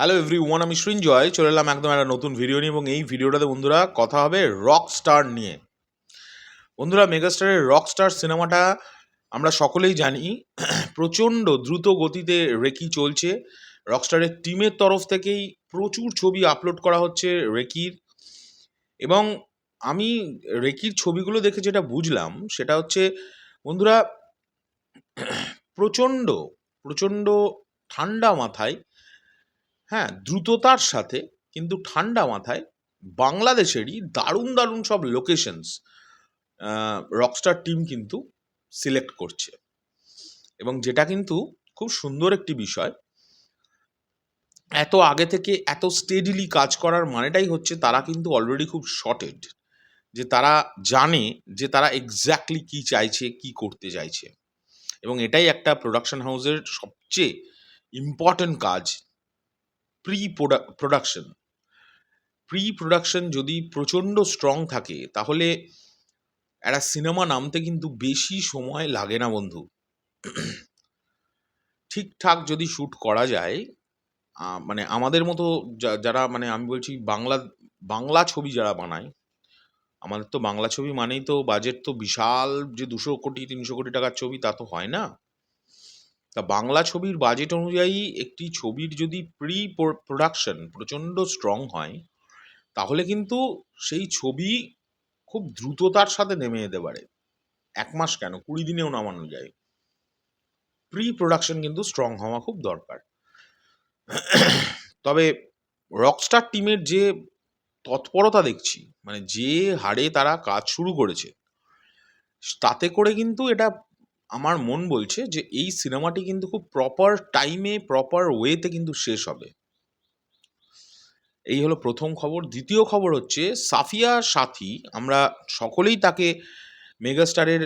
Hello everyone, আমি সৃঞ্জয় চলে এলাম একদম একটা নতুন ভিডিও নিয়ে। এবং এই ভিডিওটাতে বন্ধুরা কথা হবে রক স্টার নিয়ে। বন্ধুরা, মেগাস্টারের রক স্টার সিনেমাটা আমরা সকলেই জানি প্রচণ্ড দ্রুত গতিতে রেকি চলছে। রকস্টারের টিমের তরফ থেকেই প্রচুর ছবি আপলোড করা হচ্ছে রেকির। এবং আমি রেকির ছবিগুলো দেখে যেটা বুঝলাম সেটা হচ্ছে বন্ধুরা, প্রচণ্ড প্রচণ্ড ঠান্ডা মাথায়, হ্যাঁ, দ্রুততার সাথে কিন্তু ঠান্ডা মাথায় বাংলাদেশেরই দারুণ দারুণ সব লোকেশনস রকস্টার টিম কিন্তু সিলেক্ট করছে। এবং যেটা কিন্তু খুব সুন্দর একটি বিষয়। এত আগে থেকে এত স্টেডিলি কাজ করার মানেটাই হচ্ছে তারা কিন্তু অলরেডি খুব শর্টেড, যে তারা জানে যে তারা এক্স্যাক্টলি কি চাইছে, কি করতে চাইছে। এবং এটাই একটা প্রোডাকশন হাউসের সবচেয়ে ইম্পর্ট্যান্ট কাজ, প্রোডাকশন। প্রোডাকশন যদি প্রচণ্ড স্ট্রং থাকে তাহলে একটা সিনেমা নামতে কিন্তু বেশি সময় লাগে না বন্ধু। ঠিকঠাক যদি শ্যুট করা যায়, মানে আমাদের মতো যারা, মানে আমি বলছি বাংলা ছবি যারা বানায়, আমাদের তো বাংলা ছবি মানেই তো বাজেট তো বিশাল, যে 200 কোটি 300 কোটি টাকার ছবি তা তো হয় না। তা বাংলা ছবির বাজেট অনুযায়ী একটি ছবির যদি প্রোডাকশন প্রচণ্ড স্ট্রং হয় তাহলে কিন্তু সেই ছবি খুব দ্রুততার সাথে নেমে যেতে পারে। 1 মাস কেন, 20 দিনেও নামানো যায়। প্রোডাকশন কিন্তু স্ট্রং হওয়া খুব দরকার। তবে রকস্টার টিমের যে তৎপরতা দেখছি, মানে যে হারে তারা কাজ শুরু করেছে, তাতে করে কিন্তু এটা আমার মন বলছে যে এই সিনেমাটি কিন্তু খুব প্রপার টাইমে, প্রপার ওয়েতে কিন্তু শেষ হবে। এই হলো প্রথম খবর। দ্বিতীয় খবর হচ্ছে সাফিয়া সাথী, আমরা সকলেই তাকে মেগাস্টারের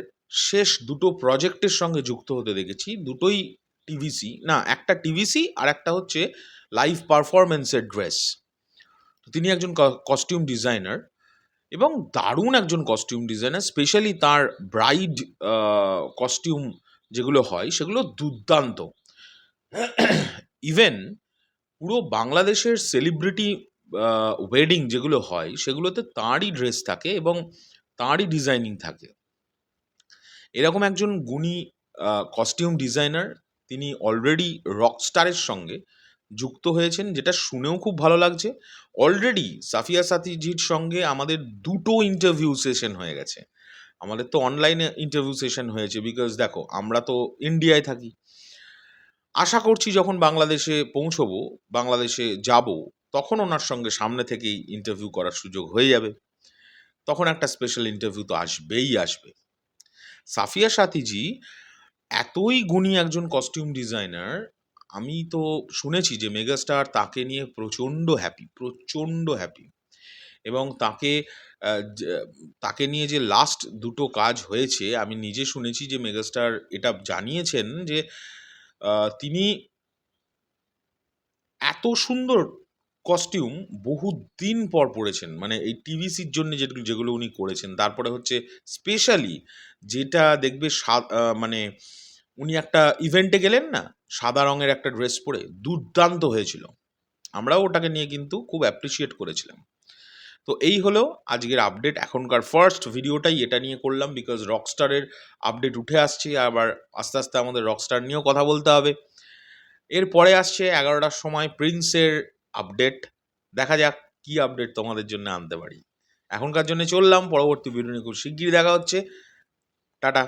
শেষ দুটো প্রজেক্টের সঙ্গে যুক্ত হতে দেখেছি। দুটোই টিভিসি, না একটা টিভিসি আর একটা হচ্ছে লাইভ পারফরমেন্সের ড্রেস। তিনি একজন কস্টিউম ডিজাইনার এবং দারুণ একজন কস্টিউম ডিজাইনার। স্পেশালি তার ব্রাইড কস্টিউম যেগুলো হয় সেগুলো দুর্দান্ত। ইভেন পুরো বাংলাদেশের সেলিব্রিটি ওয়েডিং যেগুলো হয় সেগুলোতে তাঁরই ড্রেস থাকে এবং তাঁরই ডিজাইনিং থাকে। এরকম একজন গুণী কস্টিউম ডিজাইনার, তিনি অলরেডি রকস্টারের সঙ্গে যুক্ত হয়েছেন, যেটা শুনেও খুব ভালো লাগছে। অলরেডি সাফিয়া সাথীজির সঙ্গে আমাদের দুটো ইন্টারভিউ সেশন হয়ে গেছে। আমাদের তো অনলাইনে ইন্টারভিউ সেশন হয়েছে, বিকজ দেখো আমরা তো ইন্ডিয়ায় থাকি। আশা করছি যখন বাংলাদেশে পৌঁছবো, বাংলাদেশে যাব, তখন ওনার সঙ্গে সামনে থেকেই ইন্টারভিউ করার সুযোগ হয়ে যাবে। তখন একটা স্পেশাল ইন্টারভিউ তো আসবেই আসবে। সাফিয়া সাথীজি এতই গুণী একজন কস্টিউম ডিজাইনার, আমি তো শুনেছি যে মেগাস্টার তাকে নিয়ে প্রচণ্ড হ্যাপি। এবং তাকে নিয়ে যে লাস্ট দুটো কাজ হয়েছে, আমি নিজে শুনেছি যে মেগাস্টার এটা জানিয়েছেন যে তিনি এত সুন্দর কস্টিউম বহুদিন পর পড়েছেন, মানে এই টিভিসির জন্য যেগুলো উনি করেছেন। তারপরে হচ্ছে স্পেশালি যেটা দেখবে মানে উনি একটা ইভেন্টে গেলেন না, সাদা রঙের একটা ড্রেস পরে দুর্দান্ত হয়েছিল। আমরাও ওটাকে নিয়ে কিন্তু খুব অ্যাপ্রিসিয়েট করেছিলাম। তো এই হলো আজকের আপডেট। এখনকার ফার্স্ট ভিডিওটাই এটা নিয়ে করলাম, বিকজ রকস্টারের আপডেট উঠে আসছে, আবার আস্তে আস্তে আমাদের রকস্টার নিয়েও কথা বলতে হবে। এরপরে আসছে 11টার সময় প্রিন্সের আপডেট। দেখা যাক কি আপডেট তোমাদের জন্য আনতে পারি। এখনকার জন্য চললাম, পরবর্তী ভিডিও নিয়ে খুব শিগগিরই দেখা হচ্ছে। টাটা।